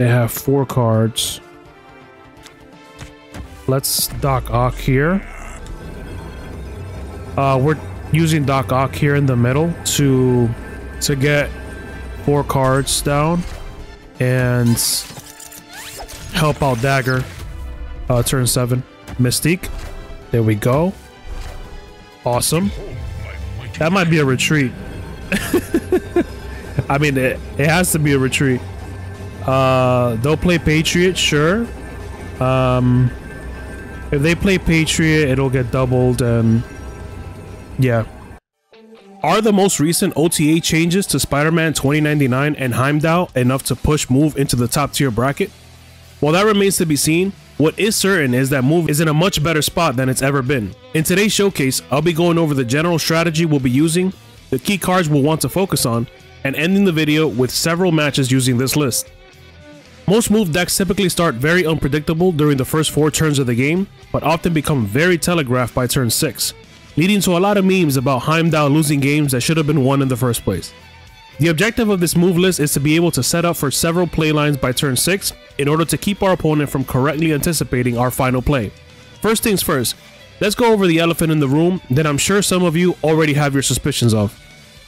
They have 4 cards. Let's Doc Ock here. We're using Doc Ock here in the middle to get 4 cards down and help out Dagger. Turn 7. Mystique. There we go. Awesome. That might be a retreat. I mean, it has to be a retreat. They'll play Patriot, sure. If they play Patriot, it'll get doubled, and yeah. Are the most recent OTA changes to Spider-Man 2099 and Heimdall enough to push Move into the top tier bracket? Well, that remains to be seen. What is certain is that Move is in a much better spot than it's ever been. In today's showcase, I'll be going over the general strategy we'll be using, the key cards we'll want to focus on, and ending the video with several matches using this list. Most Move decks typically start very unpredictable during the first 4 turns of the game, but often become very telegraphed by turn 6, leading to a lot of memes about Heimdall losing games that should have been won in the first place. The objective of this move list is to be able to set up for several playlines by turn 6 in order to keep our opponent from correctly anticipating our final play. First things first, let's go over the elephant in the room that I'm sure some of you already have your suspicions of.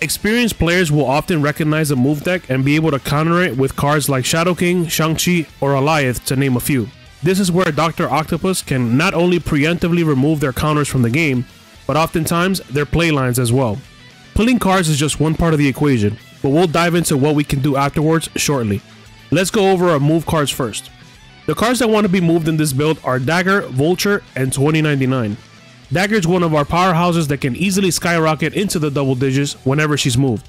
Experienced players will often recognize a move deck and be able to counter it with cards like Shadow King, Shang-Chi, or Goliath, to name a few. This is where Dr. Octopus can not only preemptively remove their counters from the game, but oftentimes their playlines as well. Pulling cards is just one part of the equation, but we'll dive into what we can do afterwards shortly. Let's go over our move cards first. The cards that want to be moved in this build are Dagger, Vulture, and 2099. Dagger is one of our powerhouses that can easily skyrocket into the double digits whenever she's moved.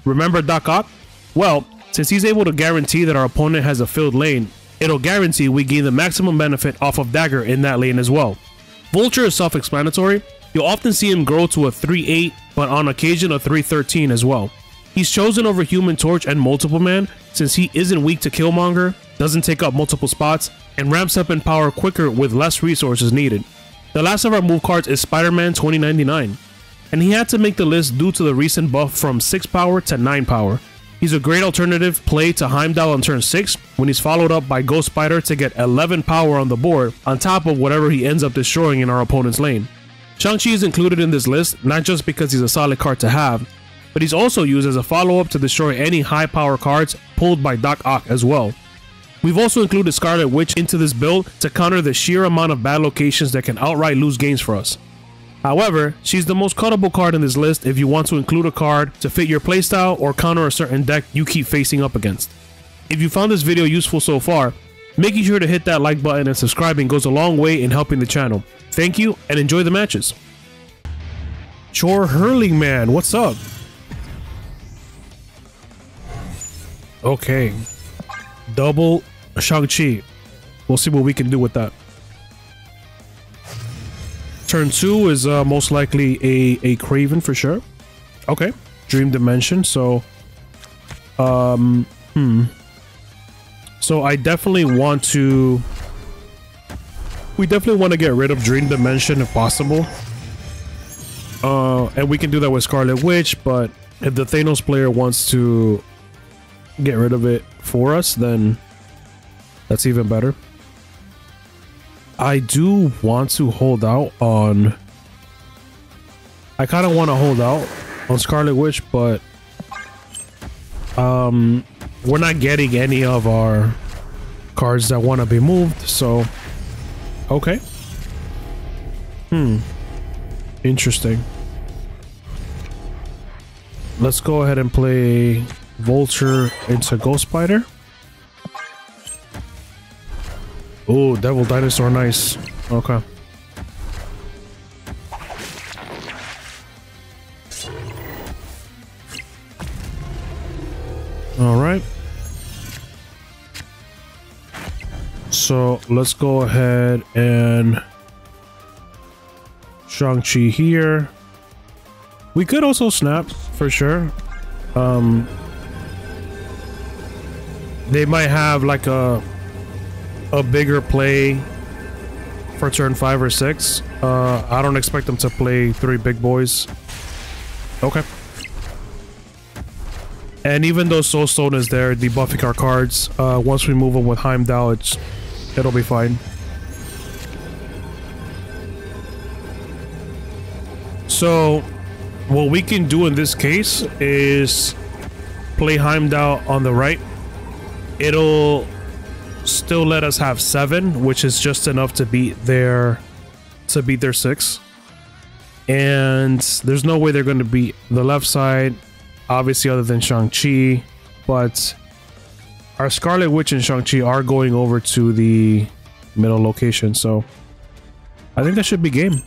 Remember Doc Ock? Well, since he's able to guarantee that our opponent has a filled lane, it'll guarantee we gain the maximum benefit off of Dagger in that lane as well. Vulture is self-explanatory. You'll often see him grow to a 3-8, but on occasion a 3-13 as well. He's chosen over Human Torch and Multiple Man since he isn't weak to Killmonger, doesn't take up multiple spots, and ramps up in power quicker with less resources needed. The last of our move cards is Spider-Man 2099, and he had to make the list due to the recent buff from 6 power to 9 power. He's a great alternative play to Heimdall on turn 6 when he's followed up by Ghostspider to get 11 power on the board on top of whatever he ends up destroying in our opponent's lane. Shang-Chi is included in this list not just because he's a solid card to have, but he's also used as a follow-up to destroy any high power cards pulled by Doc Ock as well. We've also included Scarlet Witch into this build to counter the sheer amount of bad locations that can outright lose games for us. However, she's the most cuttable card in this list if you want to include a card to fit your playstyle or counter a certain deck you keep facing up against. If you found this video useful so far, making sure to hit that like button and subscribing goes a long way in helping the channel. Thank you and enjoy the matches. Chor Hurling Man, what's up? Okay. Double Shang-Chi. We'll see what we can do with that. Turn 2 is most likely a Kraven for sure. Okay. Dream Dimension, so so I definitely want to we definitely want to get rid of Dream Dimension if possible. And we can do that with Scarlet Witch, but if the Thanos player wants to get rid of it for us, then that's even better. I do want to hold out on... I kind of want to hold out on Scarlet Witch, but we're not getting any of our cards that want to be moved, so okay. Interesting. Let's go ahead and play Vulture into Ghostspider. Oh, Devil Dinosaur, nice. Okay. Alright. So let's go ahead and Shang-Chi here. We could also snap for sure. They might have like a bigger play for turn 5 or 6. I don't expect them to play 3 big boys. Okay. And even though Soul Stone is there, debuffing our cards, once we move them with Heimdall, it'll be fine. So, what we can do in this case is play Heimdall on the right. It'll still let us have 7, which is just enough to beat their 6. And there's no way they're going to beat the left side, obviously, other than Shang-Chi. But our Scarlet Witch and Shang-Chi are going over to the middle location, so I think that should be game.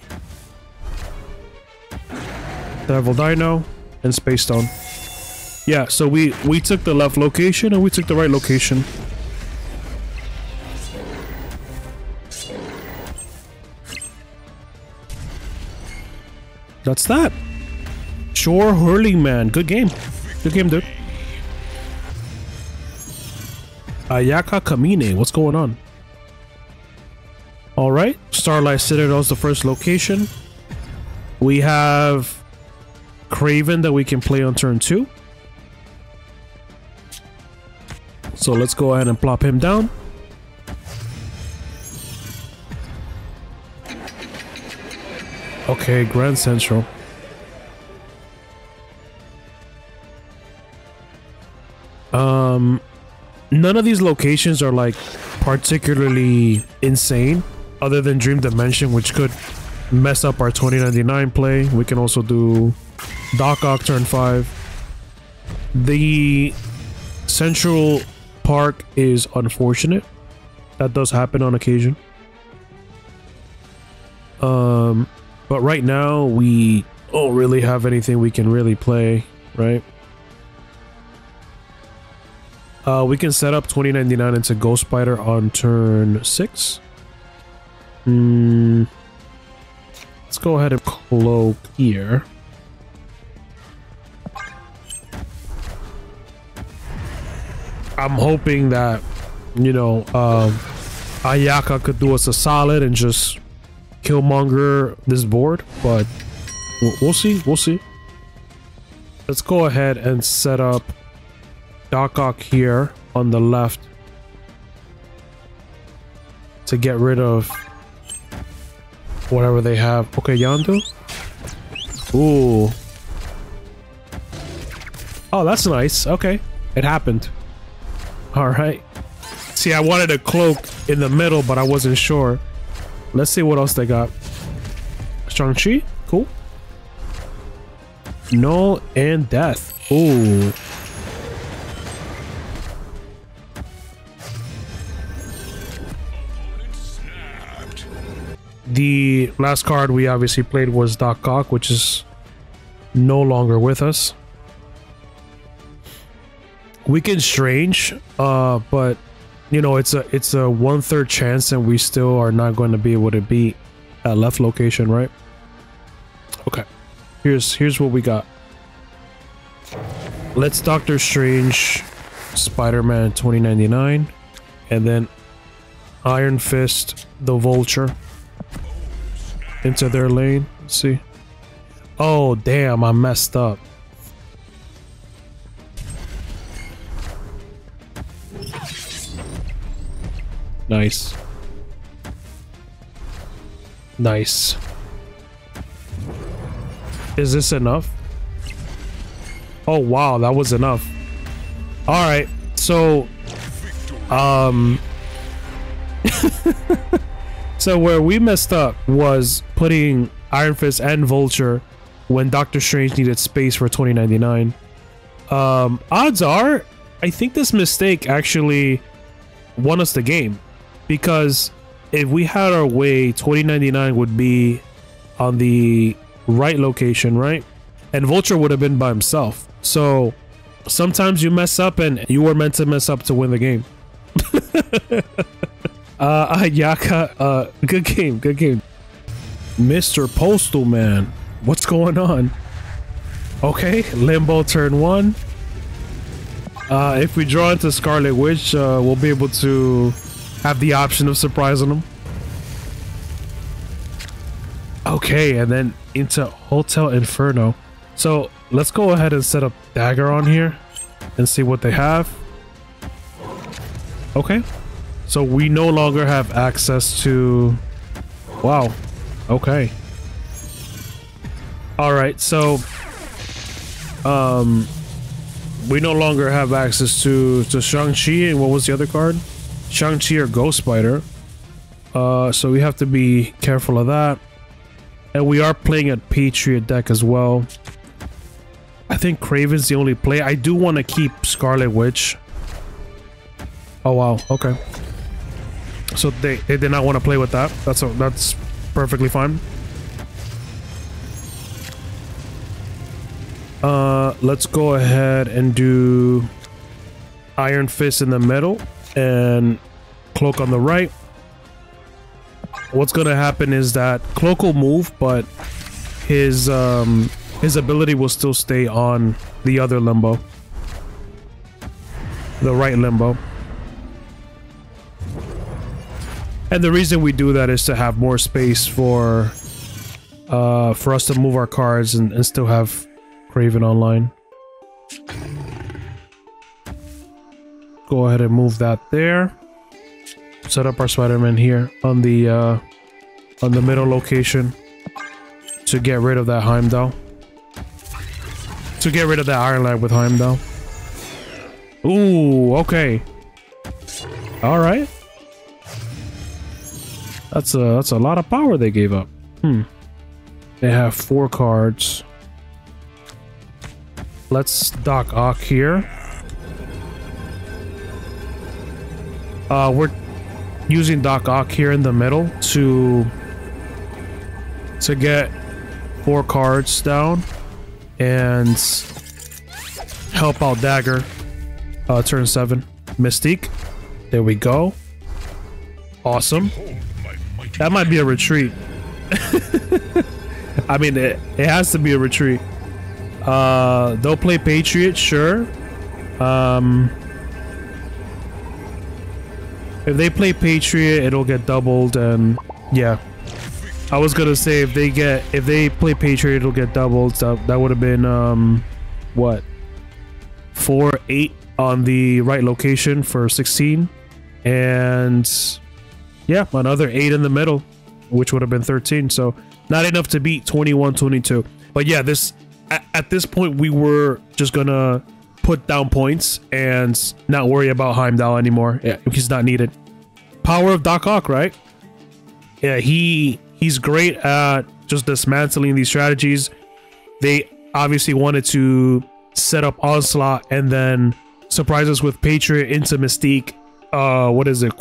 Devil Dino and Space Stone. Yeah, so we took the left location and we took the right location. That's that. Shore Hurling Man. Good game. Good game, dude. Ayaka Kamine. What's going on? Alright. Starlight Citadel's the first location. We have Kraven that we can play on turn 2. So let's go ahead and plop him down. Okay, Grand Central. None of these locations are like particularly insane, other than Dream Dimension, which could mess up our 2099 play. We can also do Doc Ock turn 5. The Central Park is unfortunate. That does happen on occasion. But right now we don't really have anything we can really play, right? We can set up 2099 into Ghostspider on turn 6. Let's go ahead and Cloak here. I'm hoping that, you know, Ayaka could do us a solid and just Killmonger this board, but we'll see. We'll see. Let's go ahead and set up Doc Ock here on the left to get rid of whatever they have. Okay, Yandu. Ooh. Oh, that's nice. Okay, it happened. All right. See, I wanted a Cloak in the middle, but I wasn't sure. Let's see what else they got. Shang-Chi? Cool. Null and Death. Ooh. The last card we obviously played was Doc Ock, which is no longer with us. Weekend Strange, but you know, it's a 1/3 chance and we still are not going to be able to beat that left location, right? Okay, here's what we got. Let's Doctor Strange Spider-Man 2099 and then Iron Fist the Vulture into their lane. Let's see. Oh damn, I messed up. Nice. Nice. Is this enough? Oh wow, that was enough. All right, so so where we messed up was putting Iron Fist and Vulture when Doctor Strange needed space for 2099. Odds are, I think this mistake actually won us the game, because if we had our way, 2099 would be on the right location, right? And Vulture would have been by himself. So sometimes you mess up and you were meant to mess up to win the game. Ayaka, good game, good game. Mr. Postal Man, what's going on? Okay, Limbo turn 1. If we draw into Scarlet Witch, we'll be able to have the option of surprising them. Okay, and then into Hotel Inferno. So let's go ahead and set up Dagger on here and see what they have. Okay. So we no longer have access to... Wow. Okay. Alright, so... we no longer have access to Shang-Chi, and what was the other card? Shang-Chi or Ghostspider. So we have to be careful of that. And we are playing a Patriot deck as well. I think Kraven's the only play. I do want to keep Scarlet Witch. Oh wow, okay. So they did not want to play with that. That's perfectly fine. Let's go ahead and do Iron Fist in the middle and Cloak on the right. What's gonna happen is that Cloak will move, but his ability will still stay on the other limbo, the right limbo. And the reason we do that is to have more space for us to move our cards and still have Kraven online. Go ahead and move that there. Set up our Spider-Man here on the middle location to get rid of that Heimdall. To get rid of that Iron Lad with Heimdall. Ooh, okay. All right. That's a lot of power they gave up. They have 4 cards. Let's Doc Ock here. We're using Doc Ock here in the middle to get 4 cards down and help out Dagger. Turn 7. Mystique. There we go. Awesome. That might be a retreat. I mean, it has to be a retreat. They'll play Patriot, sure. If they play Patriot, it'll get doubled, and yeah. I was gonna say if they play Patriot, it'll get doubled. So that would have been what? 4-8 on the right location for 16, and yeah, another 8 in the middle, which would have been 13. So not enough to beat 21-22. But yeah, at this point we were just gonna put down points and not worry about Heimdall anymore. Yeah, he's not needed. Power of Doc Ock, right? Yeah, he's great at just dismantling these strategies. They obviously wanted to set up Onslaught and then surprise us with Patriot into Mystique. What is it?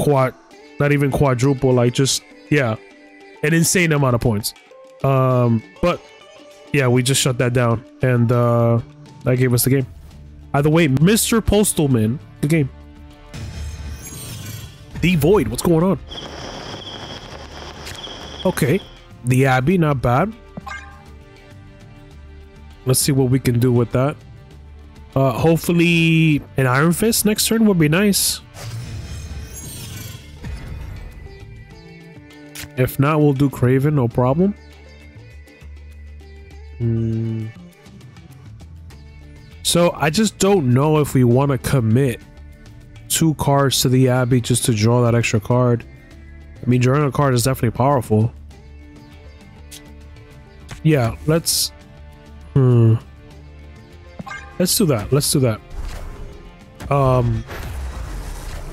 Not even quadruple, like just, yeah, an insane amount of points. But yeah, we just shut that down, and that gave us the game. Either way, Mr. Postalman, good game. The Void, what's going on? Okay, the Abbey, not bad. Let's see what we can do with that. Hopefully an Iron Fist next turn would be nice. If not, we'll do Kraven, no problem. So I just don't know if we want to commit 2 cards to the Abbey just to draw that extra card. I mean, drawing a card is definitely powerful. Yeah, let's do that. Let's do that.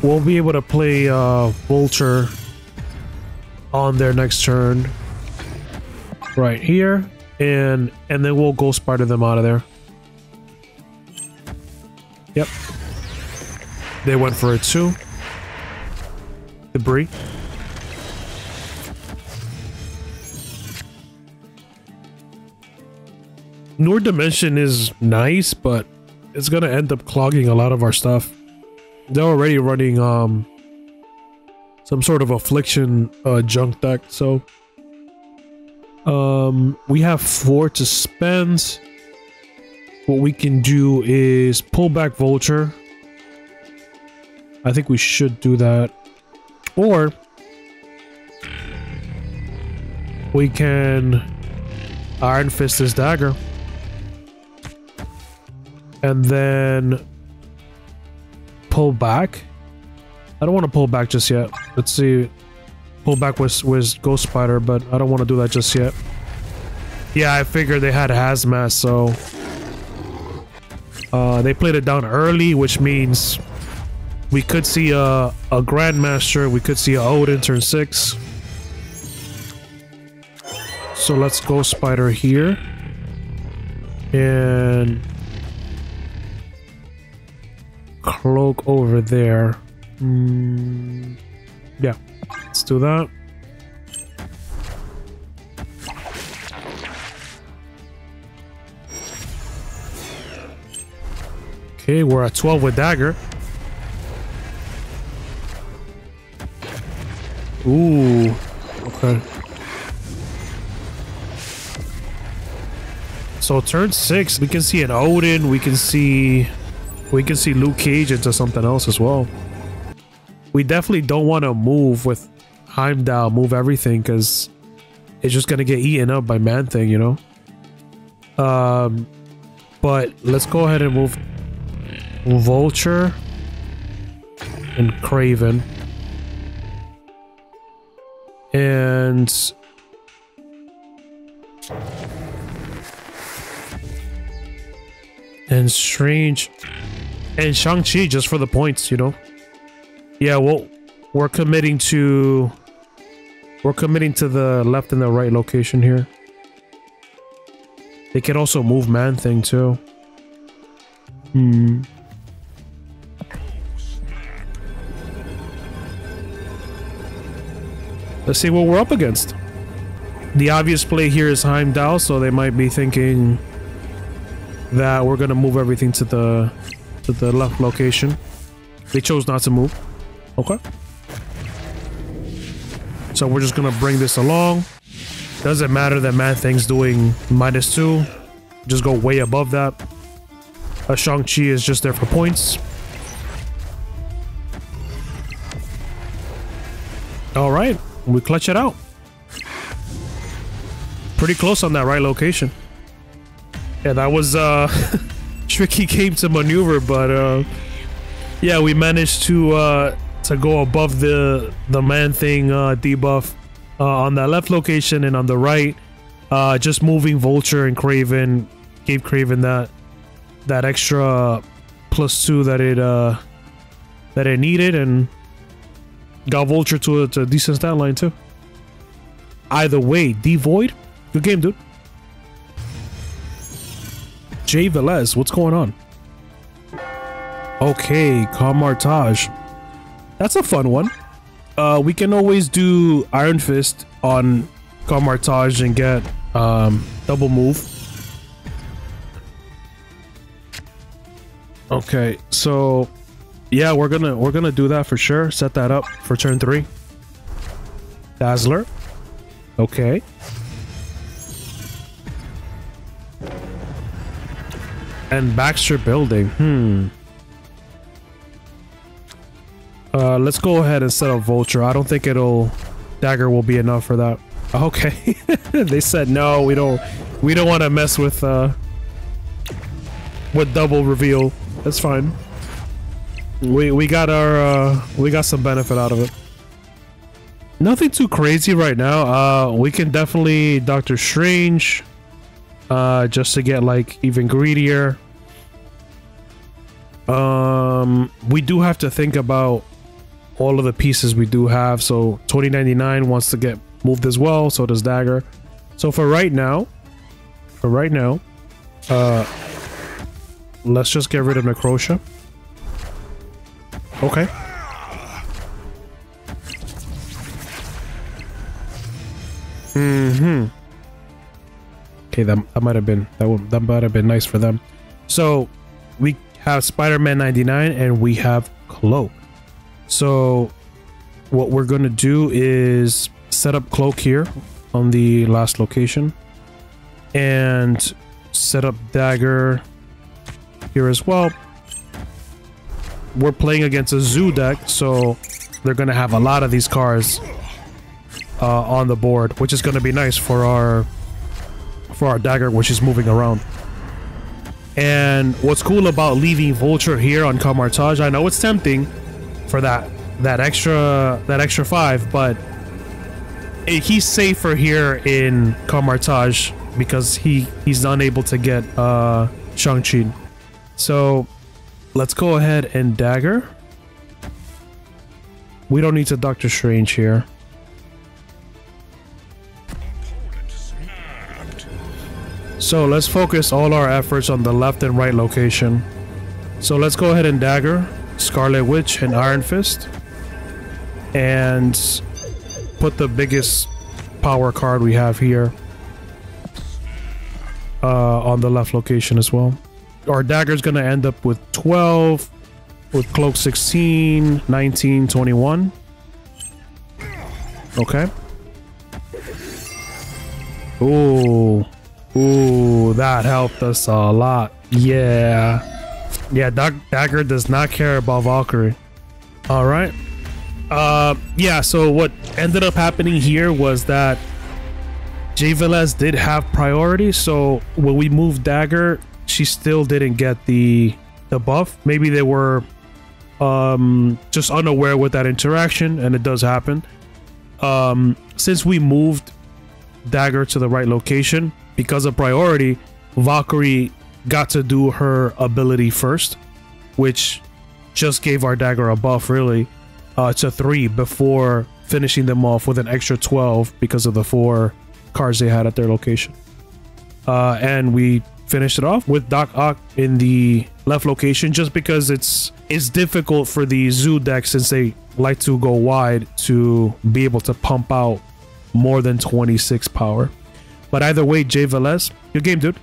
We'll be able to play Vulture on their next turn right here, and then we'll Ghostspider them out of there. Yep, they went for a 2. Debris. Nord Dimension is nice, but it's gonna end up clogging a lot of our stuff. They're already running some sort of Affliction junk deck, so we have 4 to spend. What we can do is pull back Vulture. I think we should do that. Or we can Iron Fist this Dagger. And then pull back. I don't want to pull back just yet. Let's see. Pull back with Ghostspider, but I don't want to do that just yet. Yeah, I figured they had hazmat, so they played it down early, which means we could see a Grandmaster, we could see a Odin turn 6. So let's Ghostspider here. And Cloak over there. Yeah, let's do that. Okay, we're at 12 with Dagger. Ooh, okay. So turn 6, we can see an Odin, we can see Luke Cage into something else as well. We definitely don't want to move with Heimdall, move everything, because it's just gonna get eaten up by Man-Thing, you know. But let's go ahead and move Vulture and Kraven. And Strange and Shang-Chi just for the points, you know. Yeah, well, we're committing to the left and the right location here. They can also move Man-Thing too. Let's see what we're up against. The obvious play here is Heimdall, so they might be thinking that we're gonna move everything to the left location. They chose not to move. Okay. So we're just gonna bring this along. Doesn't matter that Man-Thing's doing -2. Just go way above that. Shang-Chi is just there for points. All right, we clutch it out. Pretty close on that right location. Yeah, that was tricky game to maneuver, but yeah, we managed to go above the Man-Thing debuff on that left location, and on the right, just moving Vulture and Kraven gave Kraven that extra +2 that it needed, and got Vulture to a decent stat line too. Either way, D-Void, good game, dude. Jay Velez, what's going on? Okay, Camartage. That's a fun one. We can always do Iron Fist on Camartage and get double move. Okay, so yeah, we're gonna do that for sure. Set that up for turn 3. Dazzler. Okay. And Baxter building. Let's go ahead and set up Vulture. I don't think Dagger will be enough for that. Okay. They said no, we don't want to mess with double reveal. That's fine. We got some benefit out of it. Nothing too crazy right now. We can definitely Doctor Strange just to get like even greedier. We do have to think about all of the pieces we do have. So 2099 wants to get moved as well, so does Dagger. So for right now, let's just get rid of Necrosha. Okay. Okay, that might have been that might have been nice for them. So we have Spider-Man 99 and we have Cloak. So what we're gonna do is set up Cloak here on the last location and set up Dagger here as well. We're playing against a zoo deck, so they're gonna have a lot of these cards on the board, which is gonna be nice for our Dagger, which is moving around. And what's cool about leaving Vulture here on Camartage, I know it's tempting for that extra 5, but he's safer here in Camartage because he's unable to get Shang-Chi. So let's go ahead and Dagger. We don't need to Doctor Strange here. So let's focus all our efforts on the left and right location. So let's go ahead and Dagger, Scarlet Witch, and Iron Fist. And put the biggest power card we have here on the left location as well. Our Dagger's gonna end up with 12, with Cloak 16, 19, 21. Okay. Ooh, that helped us a lot. Yeah, Dagger does not care about Valkyrie. All right. Yeah, so what ended up happening here was that J. Velez did have priority, so when we moved Dagger, she still didn't get the buff. Maybe they were just unaware with that interaction, and it does happen. Since we moved Dagger to the right location, because of priority, Valkyrie got to do her ability first, which just gave our Dagger a buff, really, to 3 before finishing them off with an extra 12 because of the 4 cards they had at their location. And we finished it off with Doc Ock in the left location, just because it's difficult for the Zoo deck, since they like to go wide, to be able to pump out more than 26 power. But either way, J. Velez, good game, dude.